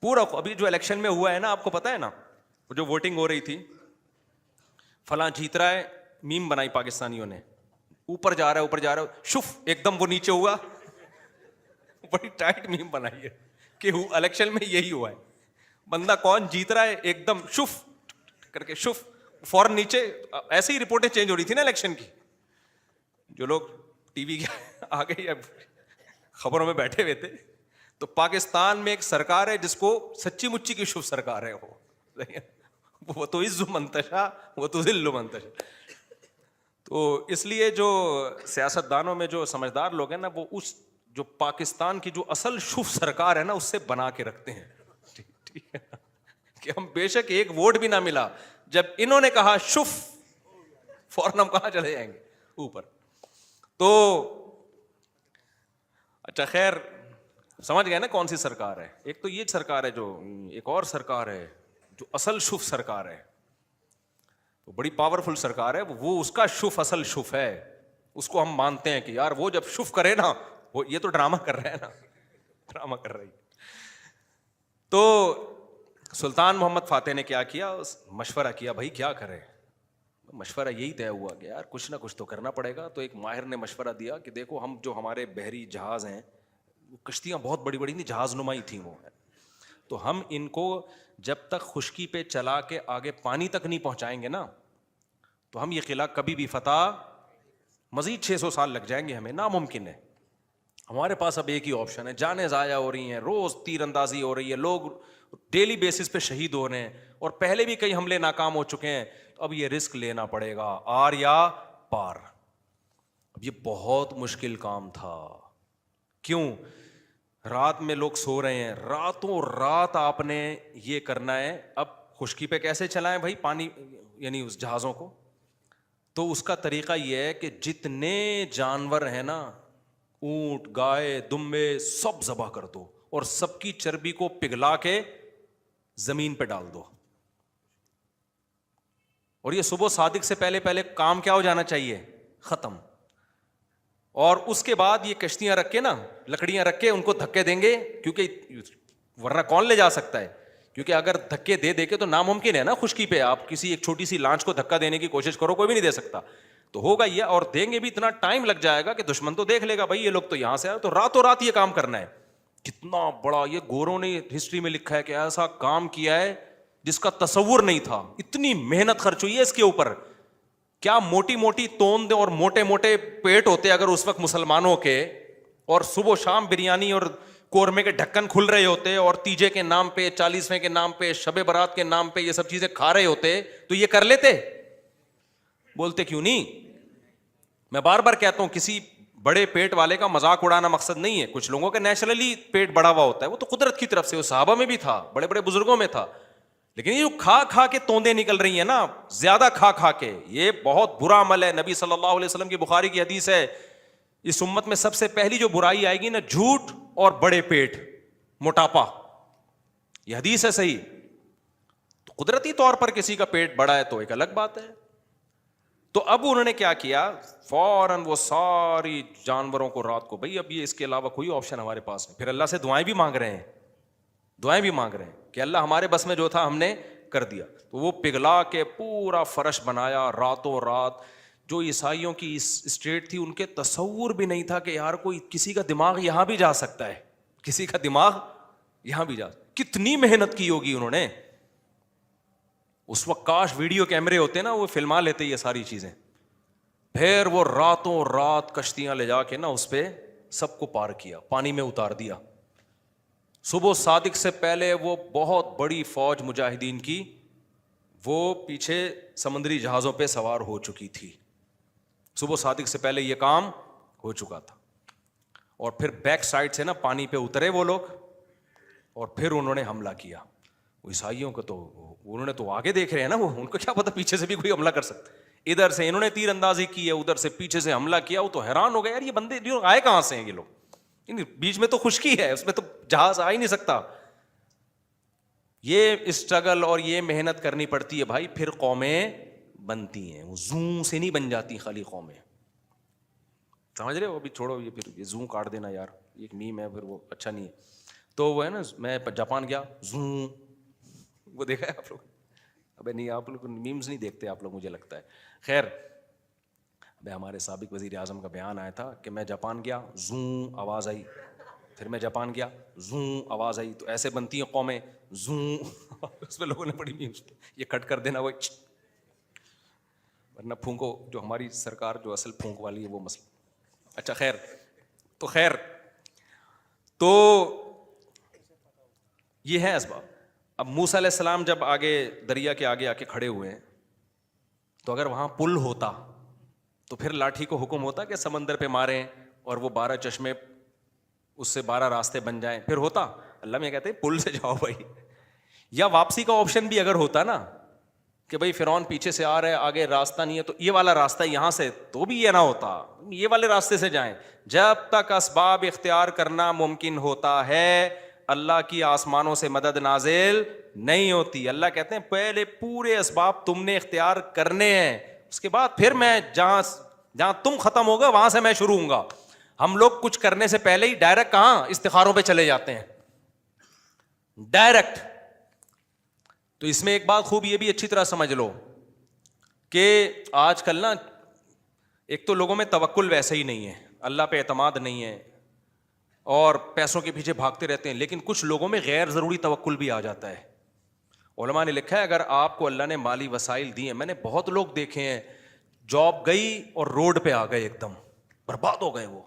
پورا. ابھی جو الیکشن میں ہوا ہے نا، آپ کو پتا ہے نا، جو ووٹنگ ہو رہی تھی، فلاں جیت رہا ہے، میم بنائی پاکستانیوں نے، اوپر جا رہا ہے اوپر جا رہا ہے، شف ایک دم وہ نیچے ہوا، بڑی ٹائٹ میم بنائی ہے کہ الیکشن میں یہی ہوا ہے، بندہ کون جیت رہا ہے ایک دم شف کر کے شف، فوراً نیچے. ایسے ہی رپورٹیں چینج ہو رہی تھی نا الیکشن کی، جو لوگ ٹی وی کے آگے یا خبروں میں بیٹھے ہوئے تھے. تو پاکستان میں ایک سرکار ہے جس کو سچی مچی کی شف سرکار ہے، وہ تو عز منتشا وہ تو ذل منتشا. تو اس لیے جو سیاست دانوں میں جو سمجھدار لوگ ہیں نا، وہ اس جو پاکستان کی جو اصل شف سرکار ہے نا، اس سے بنا کے رکھتے ہیں. ٹھیک ہے کہ ہم بے شک ایک ووٹ بھی نہ ملا، جب انہوں نے کہا شف، فوراً ہم کہاں چلے جائیں گے؟ اوپر. تو اچھا خیر، سمجھ گئے نا کون سی سرکار ہے. ایک تو یہ سرکار ہے، جو ایک اور سرکار ہے جو اصل شف سرکار ہے، وہ بڑی پاورفل سرکار ہے، وہ اس کا شف اصل شف ہے، اس کو ہم مانتے ہیں کہ یار وہ جب شف کرے نا، وہ یہ تو ڈرامہ کر رہے ہیں نا، ڈرامہ کر رہی. تو سلطان محمد فاتح نے کیا کیا، مشورہ کیا بھائی کیا کرے. مشورہ یہی طے ہوا کہ یار کچھ نہ کچھ تو کرنا پڑے گا. تو ایک ماہر نے مشورہ دیا کہ دیکھو ہم جو ہمارے بحری جہاز ہیں، کشتیاں بہت بڑی بڑی تھیں، جہاز نمائی تھیں وہ، تو ہم ان کو جب تک خشکی پہ چلا کے آگے پانی تک نہیں پہنچائیں گے نا، تو ہم یہ قلعہ کبھی بھی فتح، مزید 600 سال لگ جائیں گے ہمیں، ناممکن ہے. ہمارے پاس اب ایک ہی آپشن ہے، جانیں ضائع ہو رہی ہیں، روز تیر اندازی ہو رہی ہے، لوگ ڈیلی بیسس پہ شہید ہو رہے ہیں، اور پہلے بھی کئی حملے ناکام ہو چکے ہیں. تو اب یہ رسک لینا پڑے گا، آر یا پار. اب یہ بہت مشکل کام تھا. کیوں؟ رات میں لوگ سو رہے ہیں، راتوں رات آپ نے یہ کرنا ہے. اب خشکی پہ کیسے چلائیں بھائی پانی، یعنی اس جہازوں کو؟ تو اس کا طریقہ یہ ہے کہ جتنے جانور ہیں نا، اونٹ، گائے، دمبے، سب ذبح کر دو، اور سب کی چربی کو پگھلا کے زمین پہ ڈال دو. اور یہ صبح صادق سے پہلے پہلے کام کیا ہو جانا چاہیے؟ ختم. اور اس کے بعد یہ کشتیاں رکھ کے نا، لکڑیاں رکھ کے ان کو دھکے دیں گے، کیونکہ ورنہ کون لے جا سکتا ہے؟ کیونکہ اگر دھکے دے دے کے تو ناممکن ہے نا خشکی پہ آپ کسی ایک چھوٹی سی لانچ کو دھکا دینے کی کوشش کرو، کوئی بھی نہیں دے سکتا. تو ہوگا یہ، اور دیں گے بھی اتنا ٹائم لگ جائے گا کہ دشمن تو دیکھ لے گا بھائی یہ لوگ تو یہاں سے آئے، تو راتوں رات یہ کام کرنا ہے. کتنا بڑا یہ گوروں نے ہسٹری میں لکھا ہے کہ ایسا کام کیا ہے جس کا تصور نہیں تھا. اتنی محنت خرچ ہوئی ہے اس کے اوپر. کیا موٹی موٹی توند اور موٹے موٹے پیٹ ہوتے اگر اس وقت مسلمانوں کے، اور صبح و شام بریانی اور قورمے کے ڈھکن کھل رہے ہوتے، اور تیجے کے نام پہ، 40ویں کے نام پہ، شب برات کے نام پہ یہ سب چیزیں کھا رہے ہوتے، تو یہ کر لیتے؟ بولتے کیوں نہیں؟ میں بار بار کہتا ہوں، کسی بڑے پیٹ والے کا مذاق اڑانا مقصد نہیں ہے. کچھ لوگوں کا نیچرلی پیٹ بڑا ہوا ہوتا ہے, وہ تو قدرت کی طرف سے, وہ صحابہ میں بھی تھا, بڑے بڑے بزرگوں میں تھا. لیکن یہ جو کھا کھا کے توندے نکل رہی ہیں نا, زیادہ کھا کھا کے, یہ بہت برا عمل ہے. نبی صلی اللہ علیہ وسلم کی بخاری کی حدیث ہے, اس امت میں سب سے پہلی جو برائی آئے گی نا, جھوٹ اور بڑے پیٹ, موٹاپا. یہ حدیث ہے صحیح. تو قدرتی طور پر کسی کا پیٹ بڑا ہے تو ایک الگ بات ہے. تو اب انہوں نے کیا کیا, فوراً وہ ساری جانوروں کو رات کو, بھائی اب یہ اس کے علاوہ کوئی آپشن ہمارے پاس نہیں. پھر اللہ سے دعائیں بھی مانگ رہے ہیں, دعائیں بھی مانگ رہے ہیں کہ اللہ ہمارے بس میں جو تھا ہم نے کر دیا. تو وہ پگھلا کے پورا فرش بنایا راتوں رات. جو عیسائیوں کی اسٹیٹ تھی, ان کے تصور بھی نہیں تھا کہ یار کوئی کسی کا دماغ یہاں بھی جا سکتا ہے, کسی کا دماغ یہاں بھی جا. کتنی محنت کی ہوگی انہوں نے اس وقت. کاش ویڈیو کیمرے ہوتے نا, وہ فلما لیتے یہ ساری چیزیں. پھر وہ راتوں رات کشتیاں لے جا کے نا اس پہ سب کو پار کیا, پانی میں اتار دیا. صبح صادق سے پہلے وہ بہت بڑی فوج مجاہدین کی وہ پیچھے سمندری جہازوں پہ سوار ہو چکی تھی. صبح صادق سے پہلے یہ کام ہو چکا تھا. اور پھر بیک سائڈ سے نا پانی پہ اترے وہ لوگ, اور پھر انہوں نے حملہ کیا. وہ عیسائیوں کو تو انہوں نے تو آگے دیکھ رہے ہیں نا, وہ ان کو کیا پتا پیچھے سے بھی کوئی حملہ کر سکتا ہے. ادھر سے انہوں نے تیر اندازی کی ہے, ادھر سے پیچھے سے حملہ کیا. وہ تو حیران ہو گئے, یار یہ بندے آئے کہاں سے ہیں یہ لوگ, بیچ میں تو خشکی ہے, اس میں تو جہاز آ ہی نہیں سکتا. یہ اسٹرگل اور یہ محنت کرنی پڑتی ہے بھائی, پھر قومیں بنتی ہیں. وہ زوں سے نہیں بن جاتی خالی قومیں, سمجھ رہے ہو. ابھی چھوڑو یہ, پھر یہ زوں کاٹ دینا یار, ایک میم ہے, پھر وہ اچھا نہیں ہے. تو وہ ہے نا, میں جاپان گیا, زوں, وہ دیکھا ہے آپ لوگ؟ ابے نہیں, آپ لوگ میمز نہیں دیکھتے آپ لوگ, مجھے لگتا ہے. خیر, ابھی ہمارے سابق وزیر اعظم کا بیان آیا تھا کہ میں جاپان گیا, زوں آواز آئی. پھر میں جاپان گیا, زوں آواز آئی. تو ایسے بنتی ہیں قومیں, زوں. اس پہ لوگوں نے بڑی میمز, یہ کٹ کر دینا, وہ ورنہ پھونکو, جو ہماری سرکار جو اصل پھونک والی ہے وہ مسئلہ. اچھا خیر, تو خیر, تو یہ ہے اسباب. اب موسیٰ علیہ السلام جب آگے دریا کے آگے آ کے کھڑے ہوئے ہیں, تو اگر وہاں پل ہوتا تو پھر لاٹھی کو حکم ہوتا کہ سمندر پہ ماریں اور وہ 12 چشمے اس سے 12 راستے بن جائیں, پھر ہوتا. اللہ میں کہتے ہیں پل سے جاؤ بھائی. یا واپسی کا آپشن بھی اگر ہوتا نا کہ بھائی فرعون پیچھے سے آ رہا ہے, آگے راستہ نہیں ہے, تو یہ والا راستہ یہاں سے, تو بھی یہ نہ ہوتا, یہ والے راستے سے جائیں. جب تک اسباب اختیار کرنا ممکن ہوتا ہے, اللہ کی آسمانوں سے مدد نازل نہیں ہوتی. اللہ کہتے ہیں پہلے پورے اسباب تم نے اختیار کرنے ہیں, اس کے بعد پھر میں جہاں تم ختم ہوگا وہاں سے میں شروع ہوں گا. ہم لوگ کچھ کرنے سے پہلے ہی ڈائریکٹ کہاں استخاروں پہ چلے جاتے ہیں, ڈائریکٹ. تو اس میں ایک بات خوب یہ بھی اچھی طرح سمجھ لو کہ آج کل نا, ایک تو لوگوں میں توکل ویسے ہی نہیں ہے, اللہ پہ اعتماد نہیں ہے, اور پیسوں کے پیچھے بھاگتے رہتے ہیں. لیکن کچھ لوگوں میں غیر ضروری توکل بھی آ جاتا ہے. علماء نے لکھا ہے اگر آپ کو اللہ نے مالی وسائل دیے, میں نے بہت لوگ دیکھے ہیں, جاب گئی اور روڈ پہ آ گئے, ایک دم برباد ہو گئے. وہ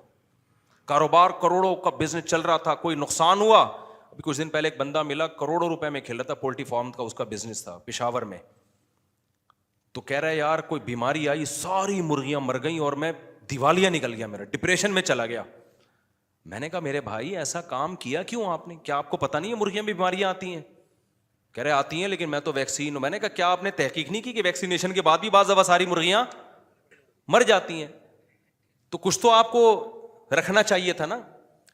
کاروبار کروڑوں کا بزنس چل رہا تھا, کوئی نقصان ہوا. ابھی کچھ دن پہلے ایک بندہ ملا, کروڑوں روپے میں کھیل رہا تھا, پولٹری فارم کا اس کا بزنس تھا پشاور میں. تو کہہ رہا ہے یار کوئی بیماری آئی, ساری مرغیاں مر گئیں اور میں دیوالیہ نکل گیا, میرا ڈپریشن میں چلا گیا. میں نے کہا میرے بھائی ایسا کام کیا کیوں آپ نے, کیا آپ کو پتا نہیں ہے مرغیاں میں بیماریاں آتی ہیں؟ کہہ رہے آتی ہیں لیکن میں تو ویکسین ہوں. میں نے کہا کیا آپ نے تحقیق نہیں کی کہ ویکسینیشن کے بعد بھی بعض دفعہ ساری مرغیاں مر جاتی ہیں؟ تو کچھ تو آپ کو رکھنا چاہیے تھا نا.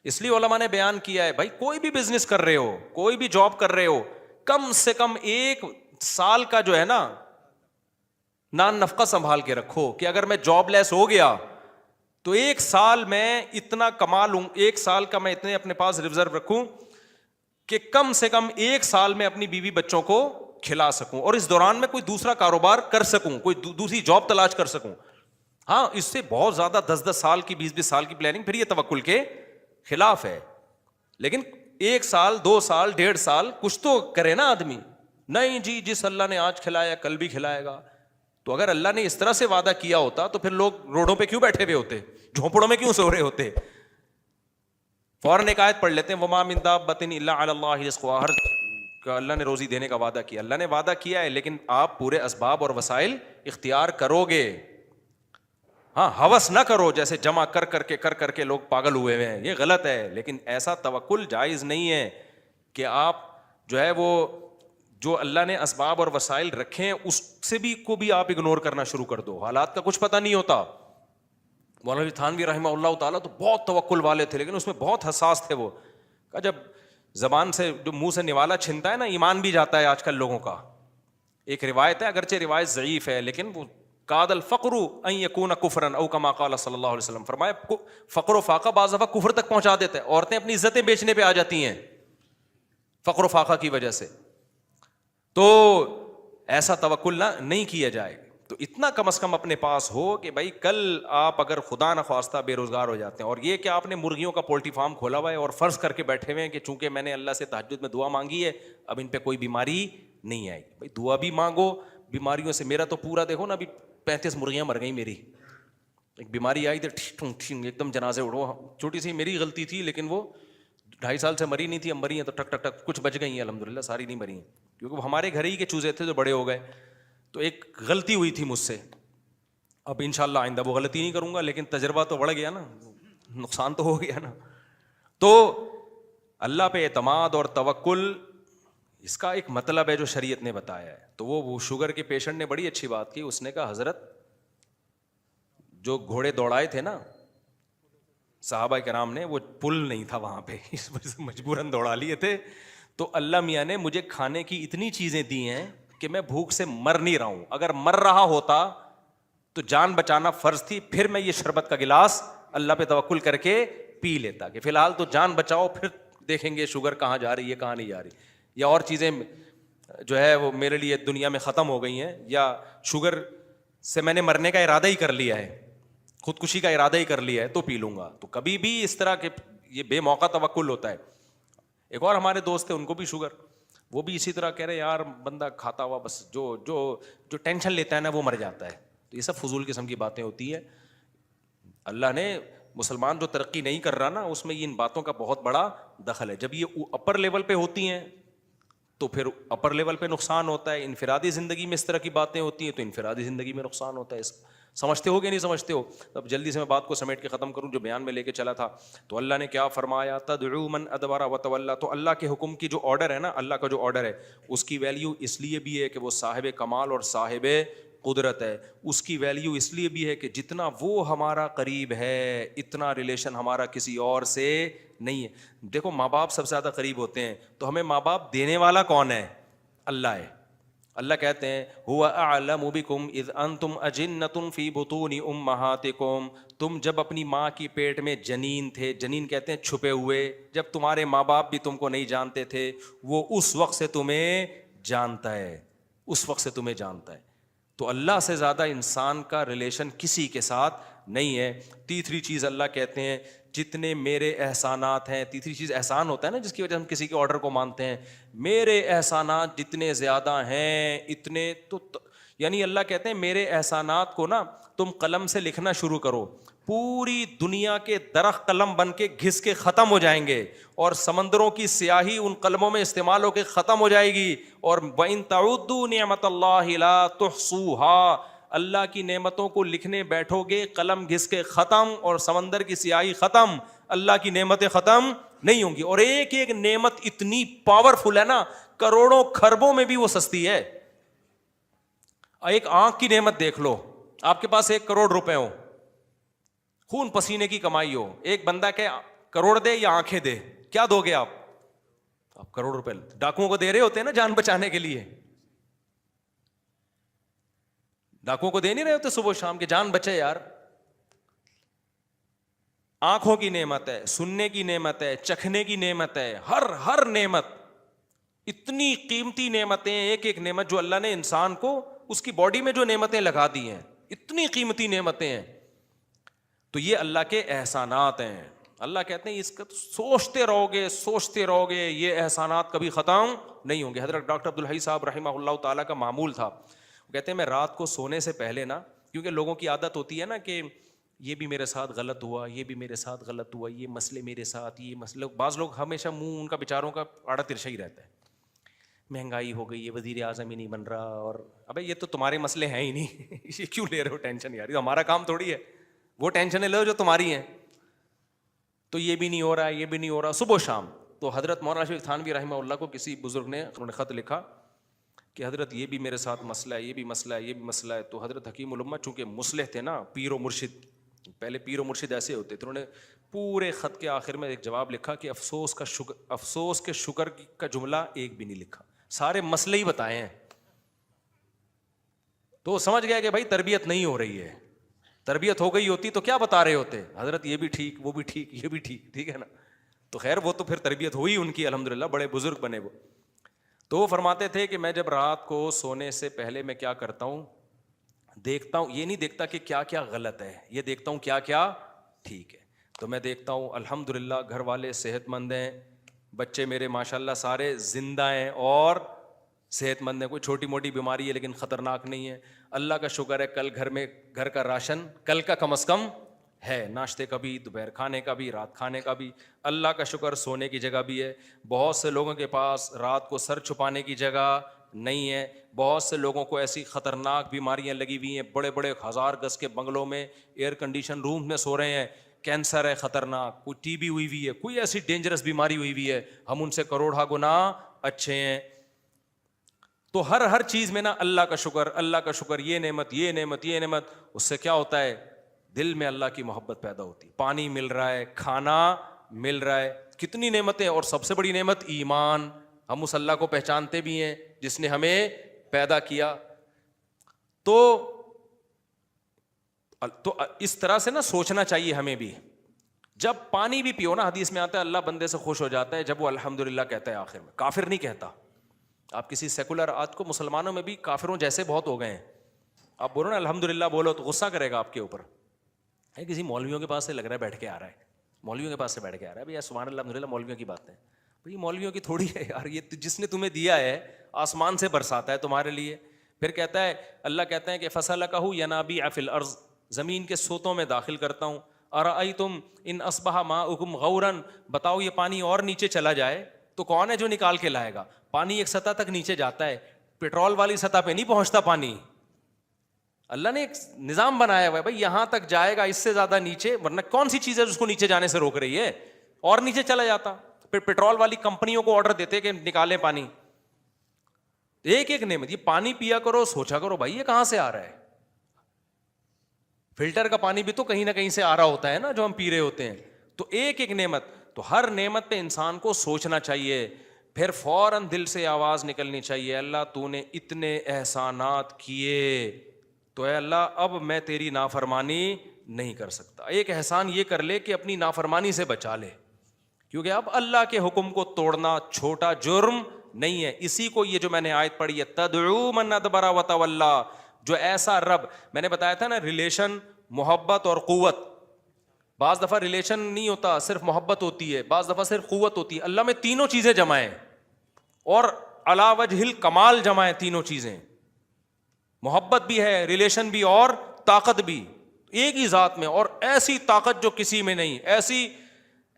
اس لیے علماء نے بیان کیا ہے بھائی کوئی بھی بزنس کر رہے ہو, کوئی بھی جاب کر رہے ہو, کم سے کم 1 سال کا جو ہے نا نان نفقہ سنبھال کے رکھو کہ اگر میں جاب لیس ہو گیا تو 1 سال میں اتنا کما لوں, 1 سال کا میں اتنے اپنے پاس ریزرو رکھوں کہ کم سے کم 1 سال میں اپنی بیوی بچوں کو کھلا سکوں, اور اس دوران میں کوئی دوسرا کاروبار کر سکوں, کوئی دوسری جاب تلاش کر سکوں. ہاں اس سے بہت زیادہ 10-10 سال کی 20-20 سال کی پلاننگ, پھر یہ توکل کے خلاف ہے. لیکن 1 سال 2 سال 1.5 سال کچھ تو کرے نا آدمی. نہیں جی جس اللہ نے آج کھلایا کل بھی کھلائے گا. تو اگر اللہ نے اس طرح سے وعدہ کیا ہوتا تو پھر لوگ روڈوں پہ کیوں بیٹھے ہوئے ہوتے, جھونپڑوں میں کیوں سو رہے ہوتے؟ فوراً ایک آیت پڑھ لیتے ہیں, وما من دابۃ الا علی اللہ رزقها, ہر اللہ نے روزی دینے کا وعدہ کیا. اللہ نے وعدہ کیا ہے لیکن آپ پورے اسباب اور وسائل اختیار کرو گے. ہاں ہوس نہ کرو جیسے جمع کر کر کے لوگ پاگل ہوئے ہوئے ہیں, یہ غلط ہے. لیکن ایسا توکل جائز نہیں ہے کہ آپ جو ہے وہ جو اللہ نے اسباب اور وسائل رکھے ہیں اس سے بھی کو بھی آپ اگنور کرنا شروع کر دو. حالات کا کچھ پتہ نہیں ہوتا. مولانا تھانوی رحمہ اللہ تعالیٰ تو بہت توکل والے تھے, لیکن اس میں بہت حساس تھے. وہ کہ جب زبان سے جو منہ سے نوالا چھنتا ہے نا, ایمان بھی جاتا ہے آج کل لوگوں کا. ایک روایت ہے, اگرچہ روایت ضعیف ہے, لیکن وہ کاد الفقر ان یکون کفرا او کما قال صلی اللہ علیہ وسلم, فرمایا فقر و فاقہ بعض دفعہ کفر تک پہنچا دیتا ہے. عورتیں اپنی عزتیں بیچنے پہ آ جاتی ہیں فقر و فاقہ کی وجہ سے. تو ایسا توکل نہیں کیا جائے. تو اتنا کم از کم اپنے پاس ہو کہ بھائی کل آپ اگر خدا نخواستہ بے روزگار ہو جاتے ہیں, اور یہ کہ آپ نے مرغیوں کا پولٹری فارم کھولا ہوا ہے اور فرض کر کے بیٹھے ہوئے ہیں کہ چونکہ میں نے اللہ سے تہجد میں دعا مانگی ہے اب ان پہ کوئی بیماری نہیں آئے گی. بھائی دعا بھی مانگو, بیماریوں سے میرا تو پورا دیکھو نا, ابھی 35 مرغیاں مر گئیں میری. ایک بیماری آئی تھی ایک دم جنازے اڑو, چھوٹی سی میری غلطی تھی, لیکن وہ 2.5 سال سے مری نہیں تھی, اب مری ہیں تو ٹک ٹک ٹک کچھ بچ گئی ہیں الحمدللہ, ساری نہیں مری ہیں کیونکہ وہ ہمارے گھر ہی کے چوزے تھے جو بڑے ہو گئے. تو ایک غلطی ہوئی تھی مجھ سے, اب انشاءاللہ آئندہ وہ غلطی نہیں کروں گا, لیکن تجربہ تو بڑھ گیا نا, نقصان تو ہو گیا نا. تو اللہ پہ اعتماد اور توکل اس کا ایک مطلب ہے جو شریعت نے بتایا ہے. تو وہ شوگر کے پیشنٹ نے بڑی اچھی بات کی, اس نے کہا حضرت جو گھوڑے دوڑائے تھے نا صحابہ کرام نے, وہ پل نہیں تھا وہاں پہ, اس وجہ سے مجبوراً دوڑا لیے تھے. تو اللہ میاں نے مجھے کھانے کی اتنی چیزیں دی ہیں کہ میں بھوک سے مر نہیں رہا ہوں. اگر مر رہا ہوتا تو جان بچانا فرض تھی, پھر میں یہ شربت کا گلاس اللہ پہ توکل کر کے پی لیتا کہ فی الحال تو جان بچاؤ, پھر دیکھیں گے شوگر کہاں جا رہی ہے کہاں نہیں جا رہی, یا اور چیزیں جو ہے وہ میرے لیے دنیا میں ختم ہو گئی ہیں, یا شوگر سے میں نے مرنے کا ارادہ ہی کر لیا ہے, خودکشی کا ارادہ ہی کر لیا ہے, تو پی لوں گا. تو کبھی بھی اس طرح کے یہ بے موقع توکل ہوتا ہے. ایک اور ہمارے دوست تھے, ان کو بھی شوگر, وہ بھی اسی طرح کہہ رہے یار بندہ کھاتا ہوا بس جو جو جو ٹینشن لیتا ہے نا وہ مر جاتا ہے. تو یہ سب فضول قسم کی باتیں ہوتی ہیں. اللہ نے مسلمان جو ترقی نہیں کر رہا نا اس میں ان باتوں کا بہت بڑا دخل ہے. جب یہ اپر لیول پہ ہوتی ہیں تو پھر اپر لیول پہ نقصان ہوتا ہے. انفرادی زندگی میں اس طرح کی باتیں ہوتی ہیں تو انفرادی زندگی میں نقصان ہوتا ہے. سمجھتے ہو کہ نہیں سمجھتے ہو؟ اب جلدی سے میں بات کو سمیٹ کے ختم کروں جو بیان میں لے کے چلا تھا. تو اللہ نے کیا فرمایا, تدعو من ادبر وتولی. تو اللہ کے حکم کی جو آرڈر ہے نا, اللہ کا جو آرڈر ہے اس کی ویلیو اس لیے بھی ہے کہ وہ صاحب کمال اور صاحب قدرت ہے. اس کی ویلیو اس لیے بھی ہے کہ جتنا وہ ہمارا قریب ہے اتنا ریلیشن ہمارا کسی اور سے نہیں ہے. دیکھو ماں باپ سب سے زیادہ قریب ہوتے ہیں, تو ہمیں ماں باپ دینے والا کون ہے؟ اللہ ہے. اللہ کہتے ہیں هو اعلم بكم اذ انتم اجنۃ فی بطون امہاتکم. تم جب اپنی ماں کی پیٹ میں جنین تھے, جنین کہتے ہیں چھپے ہوئے, جب تمہارے ماں باپ بھی تم کو نہیں جانتے تھے, وہ اس وقت سے تمہیں جانتا ہے, اس وقت سے تمہیں جانتا ہے. تو اللہ سے زیادہ انسان کا ریلیشن کسی کے ساتھ نہیں ہے. تیسری چیز اللہ کہتے ہیں جتنے میرے احسانات ہیں, تیسری چیز احسان ہوتا ہے نا جس کی وجہ ہم کسی کے آرڈر کو مانتے ہیں, میرے احسانات جتنے زیادہ ہیں اتنے تو یعنی اللہ کہتے ہیں میرے احسانات کو نا تم قلم سے لکھنا شروع کرو, پوری دنیا کے درخت قلم بن کے گھس کے ختم ہو جائیں گے, اور سمندروں کی سیاہی ان قلموں میں استعمال ہو کے ختم ہو جائے گی. اور وَإِن تَعُدُّوا نِعْمَةَ اللَّهِ لَا تُحْصُوهَا, اللہ کی نعمتوں کو لکھنے بیٹھو گے قلم گھس کے ختم اور سمندر کی سیاہی ختم, اللہ کی نعمتیں ختم نہیں ہوں گی. اور ایک ایک نعمت اتنی پاورفل ہے نا, کروڑوں خربوں میں بھی وہ سستی ہے. ایک آنکھ کی نعمت دیکھ لو, آپ کے پاس 1 کروڑ روپے ہو, خون پسینے کی کمائی ہو, ایک بندہ کہ کروڑ دے یا آنکھیں دے, کیا دو گے آپ؟ آپ کروڑ روپے ڈاکوؤں کو دے رہے ہوتے ہیں نا جان بچانے کے لیے, ڈاکوؤں کو دے نہیں رہے ہوتے صبح شام کے جان بچے یار. آنکھوں کی نعمت ہے, سننے کی نعمت ہے, چکھنے کی نعمت ہے, ہر نعمت اتنی قیمتی نعمتیں, ایک ایک نعمت جو اللہ نے انسان کو اس کی باڈی میں جو نعمتیں لگا دی ہیں اتنی قیمتی نعمتیں ہیں. تو یہ اللہ کے احسانات ہیں. اللہ کہتے ہیں اس کا سوچتے رہو گے یہ احسانات کبھی ختم نہیں ہوں گے. حضرت ڈاکٹر عبدالحی صاحب رحمہ اللہ تعالیٰ کا معمول تھا, وہ کہتے ہیں میں رات کو سونے سے پہلے نا, کیونکہ لوگوں کی عادت ہوتی ہے نا کہ یہ بھی میرے ساتھ غلط ہوا, یہ بھی میرے ساتھ غلط ہوا, یہ مسئلے میرے ساتھ, یہ مسئلے, بعض لوگ ہمیشہ منہ ان کا بیچاروں کا آڑا ترچھا ہی رہتا ہے, مہنگائی ہو گئی, یہ وزیر اعظم ہی نہیں بن رہا, اور ابے یہ تو تمہارے مسئلے ہیں ہی نہیں یہ کیوں لے رہے ہو ٹینشن یار, یہ ہمارا کام تھوڑی ہے. وہ ٹینشنیں لو جو تمہاری ہیں. تو یہ بھی نہیں ہو رہا ہے, یہ بھی نہیں ہو رہا, صبح شام. تو حضرت مولانا شفیق تھانوی رحمہ اللہ کو کسی بزرگ نے انہوں نے خط لکھا کہ حضرت یہ بھی میرے ساتھ مسئلہ ہے, یہ بھی مسئلہ ہے, یہ بھی مسئلہ ہے. تو حضرت حکیم الامت چونکہ مصلح تھے نا, پیر و مرشد, پہلے پیر و مرشد ایسے ہوتے تھے, انہوں نے پورے خط کے آخر میں ایک جواب لکھا کہ افسوس کے شکر کا جملہ ایک بھی نہیں لکھا, سارے مسئلے ہی بتائے ہیں. تو سمجھ گیا کہ بھائی تربیت نہیں ہو رہی ہے, تربیت ہو گئی ہوتی تو کیا بتا رہے ہوتے, حضرت یہ بھی ٹھیک, وہ بھی ٹھیک, یہ بھی ٹھیک, ٹھیک ہے نا. تو خیر وہ تو پھر تربیت ہوئی ان کی الحمدللہ, بڑے بزرگ بنے وہ. تو وہ فرماتے تھے کہ میں جب رات کو سونے سے پہلے میں کیا کرتا ہوں, دیکھتا ہوں, یہ نہیں دیکھتا کہ کیا کیا غلط ہے, یہ دیکھتا ہوں کیا کیا ٹھیک ہے. تو میں دیکھتا ہوں الحمدللہ گھر والے صحت مند ہیں, بچے میرے ماشاءاللہ سارے زندہ ہیں اور صحت مند ہیں, کوئی چھوٹی موٹی بیماری ہے لیکن خطرناک نہیں ہے. اللہ کا شکر ہے کل گھر میں گھر کا راشن کل کا کم از کم ہے, ناشتے کا بھی, دوپہر کھانے کا بھی, رات کھانے کا بھی. اللہ کا شکر سونے کی جگہ بھی ہے. بہت سے لوگوں کے پاس رات کو سر چھپانے کی جگہ نہیں ہے. بہت سے لوگوں کو ایسی خطرناک بیماریاں لگی ہوئی ہیں, بڑے بڑے 1000 گز کے بنگلوں میں ایئر کنڈیشن روم میں سو رہے ہیں. کینسر ہے خطرناک, کوئی ٹی بی ہوئی ہوئی ہے, کوئی ایسی ڈینجرس بیماری ہوئی ہوئی ہے, ہم ان سے کروڑا گنا اچھے ہیں. تو ہر چیز میں نا اللہ کا شکر, اللہ کا شکر, یہ نعمت, یہ نعمت, یہ نعمت. اس سے کیا ہوتا ہے, دل میں اللہ کی محبت پیدا ہوتی. پانی مل رہا ہے, کھانا مل رہا ہے, کتنی نعمتیں. اور سب سے بڑی نعمت ایمان, ہم اس اللہ کو پہچانتے بھی ہیں جس نے ہمیں پیدا کیا. تو اس طرح سے نا سوچنا چاہیے ہمیں بھی. جب پانی بھی پیو نا, حدیث میں آتا ہے اللہ بندے سے خوش ہو جاتا ہے جب وہ الحمدللہ کہتا ہے آخر میں, کافر نہیں کہتا. آپ کسی سیکولر, آج کو مسلمانوں میں بھی کافروں جیسے بہت ہو گئے ہیں, آپ بولو نا الحمدللہ بولو تو غصہ کرے گا آپ کے اوپر. ہے کسی مولویوں کے پاس سے لگ رہا ہے بیٹھ کے آ رہا ہے, مولویوں کے پاس سے بیٹھ کے آ رہا ہے, بھائی سبحان اللہ الحمدللہ مولویوں کی باتیں. بھائی مولویوں کی تھوڑی ہے یار, یہ جس نے تمہیں دیا ہے آسمان سے برساتا ہے تمہارے لیے. پھر کہتا ہے اللہ کہتے ہیں کہ فَسَلَكَهُ يَنَابِيعَ فِي الْأَرْضِ, زمین کے سوتوں میں داخل کرتا ہوں. أَرَأَيْتُمْ إِنْ أَصْبَحَ مَاؤُكُمْ غَوْرًا, بتاؤ یہ پانی اور نیچے چلا جائے تو کون ہے جو نکال کے لائے گا. پانی ایک سطح تک نیچے جاتا ہے, پیٹرول والی سطح پہ نہیں پہنچتا پانی. اللہ نے ایک نظام بنایا ہوا ہے, بھائی یہاں تک جائے گا, اس سے زیادہ نیچے, ورنہ کون سی چیز ہے جس کو نیچے جانے سے روک رہی ہے, اور نیچے چلا جاتا. پھر پیٹرول والی کمپنیوں کو آرڈر دیتے کہ نکالیں پانی. ایک ایک نعمت, یہ پانی پیا کرو, سوچا کرو بھائی یہ کہاں سے آ رہا ہے. فلٹر کا پانی بھی تو کہیں نہ کہیں سے آ رہا ہوتا ہے نا جو ہم پی رہے ہوتے ہیں. تو ایک ایک نعمت, تو ہر نعمت پہ انسان کو سوچنا چاہیے. پھر فوراً دل سے آواز نکلنی چاہیے, اللہ تو نے اتنے احسانات کیے, تو اے اللہ اب میں تیری نافرمانی نہیں کر سکتا. ایک احسان یہ کر لے کہ اپنی نافرمانی سے بچا لے, کیونکہ اب اللہ کے حکم کو توڑنا چھوٹا جرم نہیں ہے. اسی کو یہ جو میں نے آیت پڑھی ہے, تدعو من ادبر وتولی, جو ایسا رب, میں نے بتایا تھا نا ریلیشن, محبت اور قوت. بعض دفعہ ریلیشن نہیں ہوتا, صرف محبت ہوتی ہے, بعض دفعہ صرف قوت ہوتی ہے. اللہ میں تینوں چیزیں جمع ہیں, اور علی وجہ الکمال جمع ہیں تینوں چیزیں. محبت بھی ہے, ریلیشن بھی, اور طاقت بھی, ایک ہی ذات میں. اور ایسی طاقت جو کسی میں نہیں,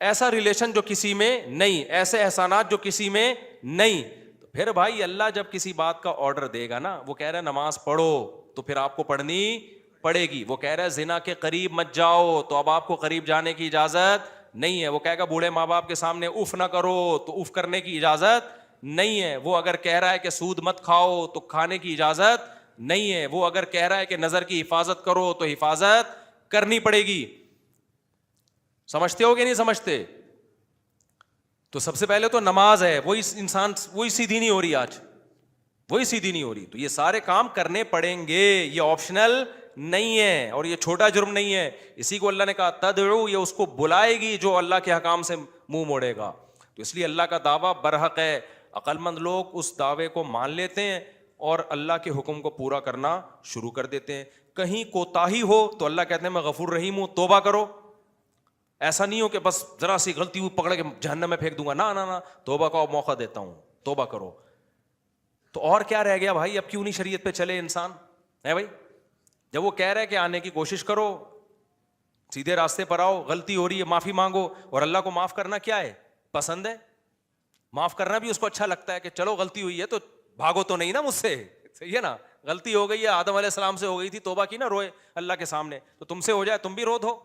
ایسا ریلیشن جو کسی میں نہیں, ایسے احسانات جو کسی میں نہیں. تو پھر بھائی اللہ جب کسی بات کا آرڈر دے گا نا, وہ کہہ رہا ہے نماز پڑھو, تو پھر آپ کو پڑھنی پڑے گی. وہ کہہ رہا ہے زنا کے قریب مت جاؤ, تو اب آپ کو قریب جانے کی اجازت نہیں ہے. وہ کہے گا بوڑھے ماں باپ کے سامنے اف نہ کرو, تو اف کرنے کی اجازت نہیں ہے. وہ اگر کہہ رہا ہے کہ سود مت کھاؤ, تو کھانے کی اجازت نہیں ہے. وہ اگر کہہ رہا ہے کہ نظر کی حفاظت کرو, تو حفاظت کرنی پڑے گی. سمجھتے ہو کہ نہیں سمجھتے؟ تو سب سے پہلے تو نماز ہے, وہی انسان وہی سیدھی نہیں ہو رہی, آج وہی سیدھی نہیں ہو رہی. تو یہ سارے کام کرنے پڑیں گے, یہ آپشنل نہیں ہے, اور یہ چھوٹا جرم نہیں ہے. اسی کو اللہ نے کہا تدعو, یہ اس کو بلائے گی جو اللہ کے حکام سے منہ موڑے گا. تو اس لیے اللہ کا دعویٰ برحق ہے. عقل مند لوگ اس دعوے کو مان لیتے ہیں اور اللہ کے حکم کو پورا کرنا شروع کر دیتے ہیں. کہیں کوتاہی ہو تو اللہ کہتے ہیں میں غفور رحیم ہوں, توبہ کرو. ایسا نہیں ہو کہ بس ذرا سی غلطی ہوئی پکڑ کے جہنم میں پھینک دوں گا, نہ, توبہ کا موقع دیتا ہوں, توبہ کرو. تو اور کیا رہ گیا بھائی, اب کیوں نہیں شریعت پہ چلے انسان ہے بھائی؟ جب وہ کہہ رہا ہے کہ آنے کی کوشش کرو, سیدھے راستے پر آؤ, غلطی ہو رہی ہے معافی مانگو. اور اللہ کو معاف کرنا کیا ہے, پسند ہے. معاف کرنا بھی اس کو اچھا لگتا ہے کہ چلو غلطی ہوئی ہے تو بھاگو تو نہیں نا مجھ سے, صحیح ہے نا, غلطی ہو گئی ہے, آدم علیہ السلام سے ہو گئی تھی, توبہ کی نا, روئے اللہ کے سامنے, تو تم سے ہو جائے تم بھی رو دو.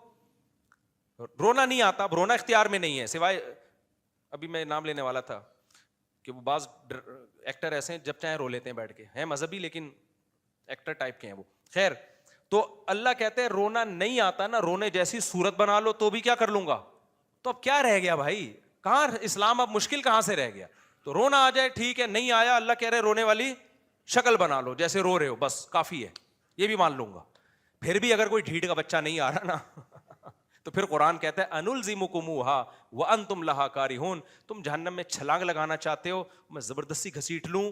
رونا نہیں آتا, رونا اختیار میں نہیں ہے, سوائے ابھی میں نام لینے والا تھا کہ وہ بعض ایکٹر ایسے ہیں جب چاہیں رو لیتے ہیں بیٹھ کے, ہیں مذہبی لیکن ایکٹر ٹائپ کے ہیں وہ. خیر, تو اللہ کہتے ہیں رونا نہیں آتا نا, رونے جیسی صورت بنا لو تو بھی کیا کر لوں گا. تو اب کیا رہ گیا بھائی, کہاں اسلام اب مشکل کہاں سے رہ گیا. تو رونا آ جائے ٹھیک ہے, نہیں آیا اللہ کہہ رہے رونے والی شکل بنا لو جیسے رو رہے ہو, بس کافی ہے, یہ بھی مان لوں گا. پھر بھی اگر کوئی ڈھیٹ کا بچہ نہیں آ رہا نا تو پھر قرآن کہتا ہے انلزمکموها وانتم لها کارہون, تم جہنم میں چھلانگ لگانا چاہتے ہو, میں زبردستی گھسیٹ لوں,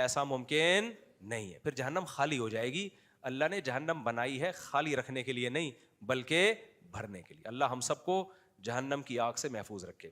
ایسا ممکن نہیں ہے. پھر جہنم خالی ہو جائے گی. اللہ نے جہنم بنائی ہے خالی رکھنے کے لیے نہیں بلکہ بھرنے کے لیے. اللہ ہم سب کو جہنم کی آگ سے محفوظ رکھے.